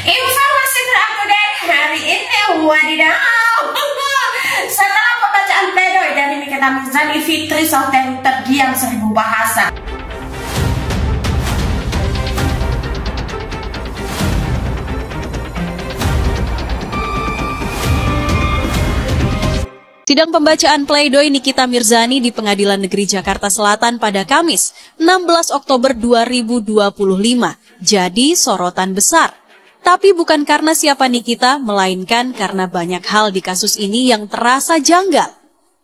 Informasi terupdate hari ini, wadidaw. Setelah pembacaan pledoi dari Nikita Mirzani, Fitri Softeng terdiam 1000 bahasa. Sidang pembacaan pledoi Nikita Mirzani di Pengadilan Negeri Jakarta Selatan pada Kamis, 16 Oktober 2025, jadi sorotan besar. Tapi bukan karena siapa Nikita, melainkan karena banyak hal di kasus ini yang terasa janggal.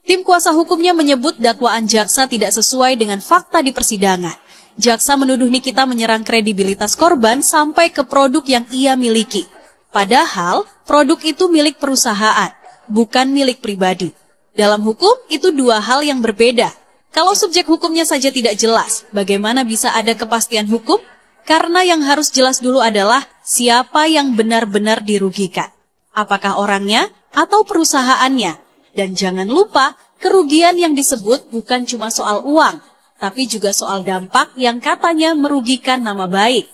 Tim kuasa hukumnya menyebut dakwaan jaksa tidak sesuai dengan fakta di persidangan. Jaksa menuduh Nikita menyerang kredibilitas korban sampai ke produk yang ia miliki. Padahal produk itu milik perusahaan, bukan milik pribadi. Dalam hukum, itu dua hal yang berbeda. Kalau subjek hukumnya saja tidak jelas, bagaimana bisa ada kepastian hukum? Karena yang harus jelas dulu adalah siapa yang benar-benar dirugikan. Apakah orangnya atau perusahaannya? Dan jangan lupa, kerugian yang disebut bukan cuma soal uang, tapi juga soal dampak yang katanya merugikan nama baik.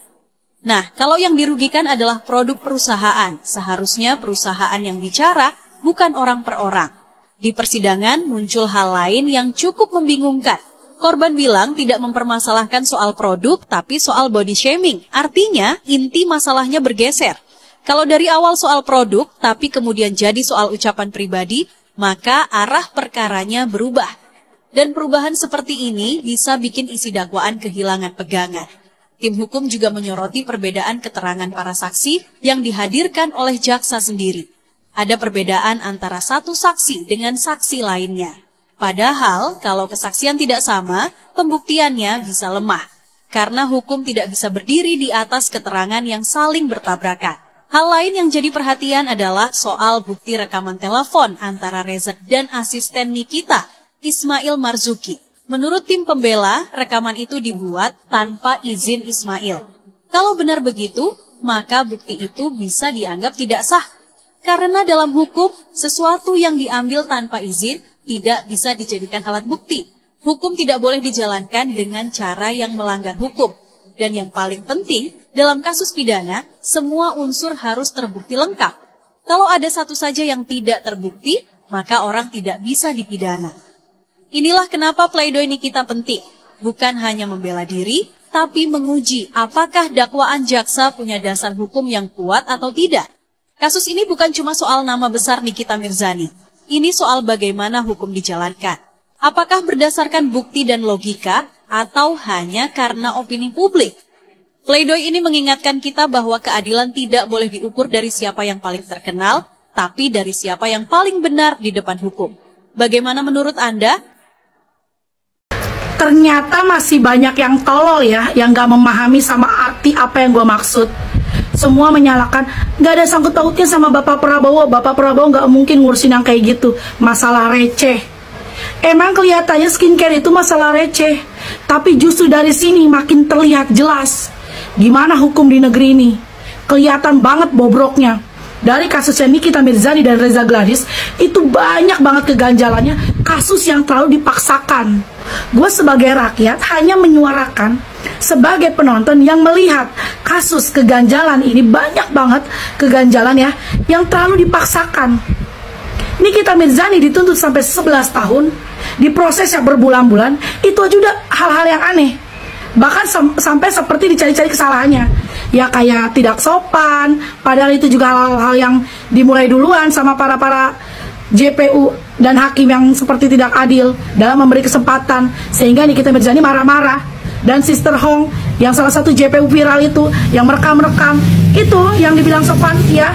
Nah, kalau yang dirugikan adalah produk perusahaan, seharusnya perusahaan yang bicara, bukan orang per orang. Di persidangan muncul hal lain yang cukup membingungkan. Korban bilang tidak mempermasalahkan soal produk, tapi soal body shaming. Artinya, inti masalahnya bergeser. Kalau dari awal soal produk, tapi kemudian jadi soal ucapan pribadi, maka arah perkaranya berubah. Dan perubahan seperti ini bisa bikin isi dakwaan kehilangan pegangan. Tim hukum juga menyoroti perbedaan keterangan para saksi yang dihadirkan oleh jaksa sendiri. Ada perbedaan antara satu saksi dengan saksi lainnya. Padahal, kalau kesaksian tidak sama, pembuktiannya bisa lemah. Karena hukum tidak bisa berdiri di atas keterangan yang saling bertabrakan. Hal lain yang jadi perhatian adalah soal bukti rekaman telepon antara Reza dan asisten Nikita, Ismail Marzuki. Menurut tim pembela, rekaman itu dibuat tanpa izin Ismail. Kalau benar begitu, maka bukti itu bisa dianggap tidak sah. Karena dalam hukum, sesuatu yang diambil tanpa izin tidak bisa dijadikan alat bukti. Hukum tidak boleh dijalankan dengan cara yang melanggar hukum. Dan yang paling penting, dalam kasus pidana, semua unsur harus terbukti lengkap. Kalau ada satu saja yang tidak terbukti, maka orang tidak bisa dipidana. Inilah kenapa pledoi Nikita penting. Bukan hanya membela diri, tapi menguji apakah dakwaan jaksa punya dasar hukum yang kuat atau tidak. Kasus ini bukan cuma soal nama besar Nikita Mirzani. Ini soal bagaimana hukum dijalankan. Apakah berdasarkan bukti dan logika atau hanya karena opini publik? Pledoi ini mengingatkan kita bahwa keadilan tidak boleh diukur dari siapa yang paling terkenal, tapi dari siapa yang paling benar di depan hukum. Bagaimana menurut Anda? Ternyata masih banyak yang tolol ya, yang gak memahami sama arti apa yang gue maksud. Semua menyalahkan, gak ada sangkut pautnya sama Bapak Prabowo. Bapak Prabowo gak mungkin ngurusin yang kayak gitu. Masalah receh. Emang kelihatannya skincare itu masalah receh, tapi justru dari sini makin terlihat jelas gimana hukum di negeri ini. Kelihatan banget bobroknya. Dari kasusnya Nikita Mirzani dan Reza Gladys, itu banyak banget keganjalannya, kasus yang terlalu dipaksakan. Gue sebagai rakyat hanya menyuarakan, sebagai penonton yang melihat kasus keganjalan ini, banyak banget keganjalan ya, yang terlalu dipaksakan. Nikita Mirzani dituntut sampai 11 tahun, diproses yang berbulan-bulan, itu aja udah hal-hal yang aneh. Bahkan sampai seperti dicari-cari kesalahannya. Ya kayak tidak sopan, padahal itu juga hal-hal yang dimulai duluan sama para JPU dan hakim yang seperti tidak adil dalam memberi kesempatan. Sehingga Nikita Mirzani marah-marah. Dan Sister Hong yang salah satu JPU viral itu, yang merekam-rekam, itu yang dibilang sopan ya.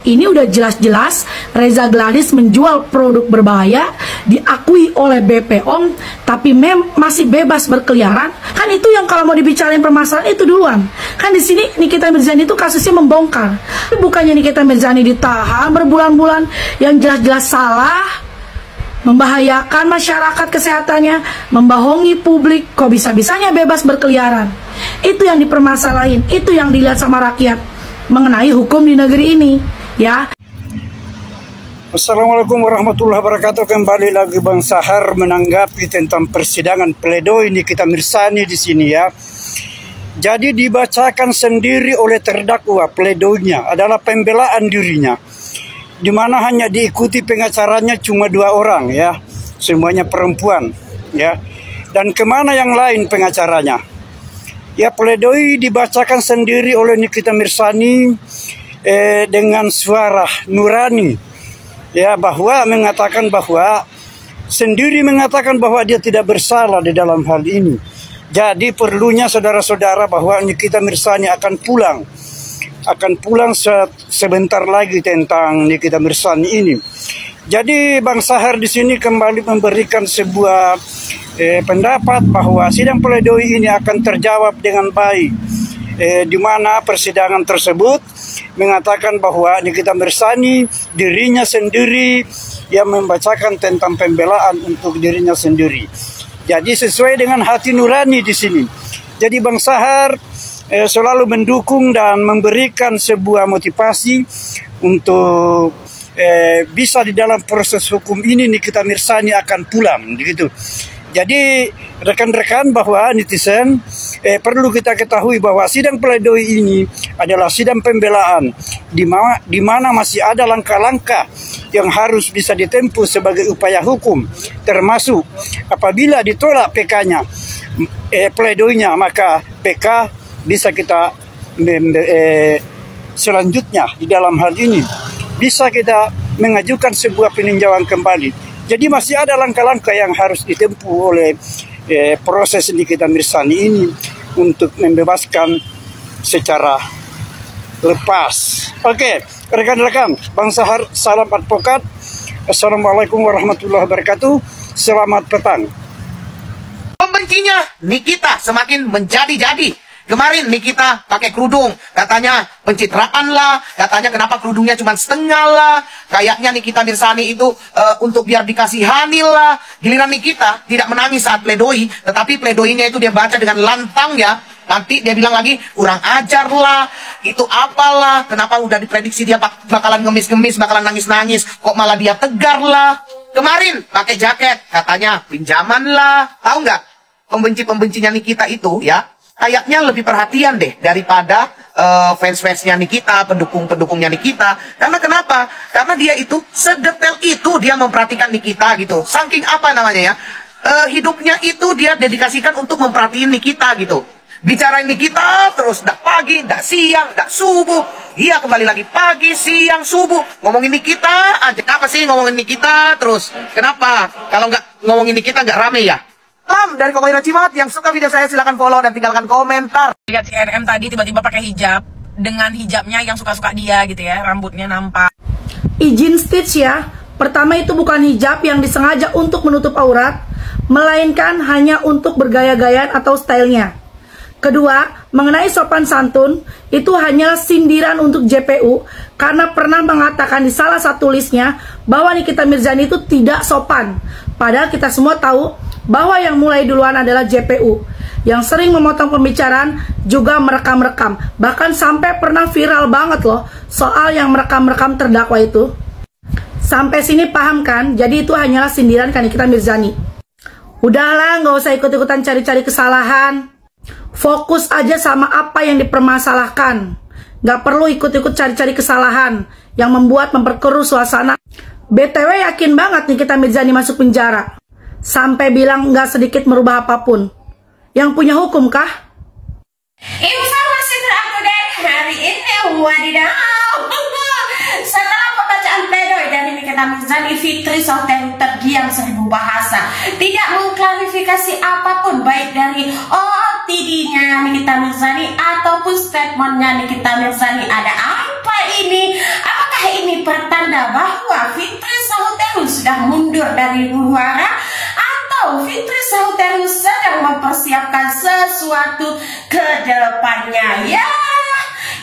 Ini udah jelas-jelas Reza Gladys menjual produk berbahaya, diakui oleh BPOM, tapi masih bebas berkeliaran. Kan itu yang kalau mau dibicarain permasalahan itu duluan. Kan di sini Nikita Mirzani itu kasusnya membongkar. Bukannya Nikita Mirzani ditahan berbulan-bulan, yang jelas-jelas salah, membahayakan masyarakat kesehatannya, membohongi publik, kok bisa-bisanya bebas berkeliaran. Itu yang dipermasalahin, itu yang dilihat sama rakyat mengenai hukum di negeri ini. Ya. Assalamualaikum warahmatullahi wabarakatuh. Kembali lagi Bang Sahar menanggapi tentang persidangan pledoi Nikita Mirzani di sini ya. Jadi dibacakan sendiri oleh terdakwa, pledoinya adalah pembelaan dirinya, di mana hanya diikuti pengacaranya cuma 2 orang ya, semuanya perempuan ya. Dan kemana yang lain pengacaranya? Ya, pledoi dibacakan sendiri oleh Nikita Mirzani dengan suara nurani ya, bahwa mengatakan bahwa sendiri mengatakan bahwa dia tidak bersalah di dalam hal ini. Jadi perlunya saudara-saudara bahwa Nikita Mirzani akan pulang sebentar lagi tentang Nikita Mirzani ini. Jadi Bang Sahar di sini kembali memberikan sebuah pendapat bahwa sidang pledoi ini akan terjawab dengan baik, di mana persidangan tersebut mengatakan bahwa Nikita Mirzani dirinya sendiri yang membacakan tentang pembelaan untuk dirinya sendiri. Jadi sesuai dengan hati nurani di sini. Jadi Bang Sahar selalu mendukung dan memberikan sebuah motivasi untuk bisa di dalam proses hukum ini Nikita Mirzani akan pulang, gitu. Jadi rekan-rekan bahwa netizen perlu kita ketahui bahwa sidang pledoi ini adalah sidang pembelaan di mana masih ada langkah-langkah yang harus bisa ditempuh sebagai upaya hukum, termasuk apabila ditolak PK-nya, pledoinya, maka PK bisa kita selanjutnya di dalam hal ini bisa kita mengajukan sebuah peninjauan kembali. Jadi masih ada langkah-langkah yang harus ditempuh oleh proses Nikita Mirzani ini untuk membebaskan secara lepas. Oke, rekan-rekan, Bang Sahar, salam advokat. Assalamualaikum warahmatullahi wabarakatuh. Selamat petang. Pembencinya Nikita semakin menjadi-jadi. Kemarin Nikita pakai kerudung, katanya pencitraan lah, katanya kenapa kerudungnya cuma setengah lah, kayaknya Nikita Mirzani itu untuk biar dikasihani lah. Giliran Nikita tidak menangis saat pledoi, tetapi pledoinya itu dia baca dengan lantang ya. Nanti dia bilang lagi, kurang ajar lah, itu apalah, kenapa udah diprediksi dia bakalan ngemis-ngemis, bakalan nangis-nangis, kok malah dia tegar lah. Kemarin pakai jaket, katanya pinjaman lah. Tahu nggak, pembenci-pembencinya Nikita itu ya, kayaknya lebih perhatian deh daripada fans-fansnya Nikita, pendukung-pendukungnya Nikita. Karena kenapa? Karena dia itu sedetail itu dia memperhatikan Nikita gitu. Saking apa namanya ya, hidupnya itu dia dedikasikan untuk memperhatiin Nikita gitu. Bicarain Nikita terus, ndak pagi, ndak siang, ndak subuh. Iya, kembali lagi pagi, siang, subuh. Ngomongin Nikita, aja apa sih ngomongin Nikita terus? Kenapa? Kalau nggak ngomongin Nikita nggak rame ya? Dari Kokohiro Cimat, yang suka video saya silahkan follow dan tinggalkan komentar. Lihat si NM tadi tiba-tiba pakai hijab dengan hijabnya yang suka-suka dia gitu ya, rambutnya nampak. Izin stitch ya. Pertama, itu bukan hijab yang disengaja untuk menutup aurat, melainkan hanya untuk bergaya-gayaan atau stylenya. Kedua, mengenai sopan santun, itu hanyalah sindiran untuk JPU karena pernah mengatakan di salah satu listnya bahwa Nikita Mirzani itu tidak sopan. Padahal kita semua tahu bahwa yang mulai duluan adalah JPU yang sering memotong pembicaraan, juga merekam-rekam. Bahkan sampai pernah viral banget loh soal yang merekam-rekam terdakwa itu. Sampai sini paham kan? Jadi itu hanyalah sindiran kan Nikita Mirzani. Udahlah, nggak usah ikut-ikutan cari-cari kesalahan. Fokus aja sama apa yang dipermasalahkan. Nggak perlu ikut-ikut cari-cari kesalahan yang memperkeruh suasana. BTW yakin banget Nikita Mirzani masuk penjara. Sampai bilang nggak sedikit merubah apapun. Yang punya hukum kah? Informasi terupdate hari ini, wadidaw. Setelah pembacaan pledoi dari Nikita Mirzani, Fitri Sohteng terdiam 1000 bahasa. Tidak mengklarifikasi apapun, baik dari OOTD-nya Nikita Mirzani ataupun statementnya Nikita Mirzani. Ada apa ini? Apakah ini pertanda bahwa Fitri Sohteng sudah mundur dari huru-hara, atau Fitri Sohteng sedang mempersiapkan sesuatu ke depannya? Ya,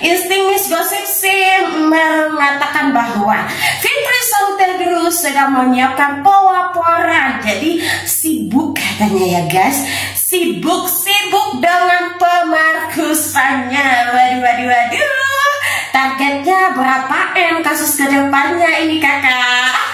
insting Miss Gosip sih mengatakan bahwa Fitri Sohteng dulu sedang menyiapkan pelaporan. Jadi sibuk katanya ya guys, sibuk dengan pemarkusannya. Waduh, targetnya berapa M kasus ke depannya ini kakak?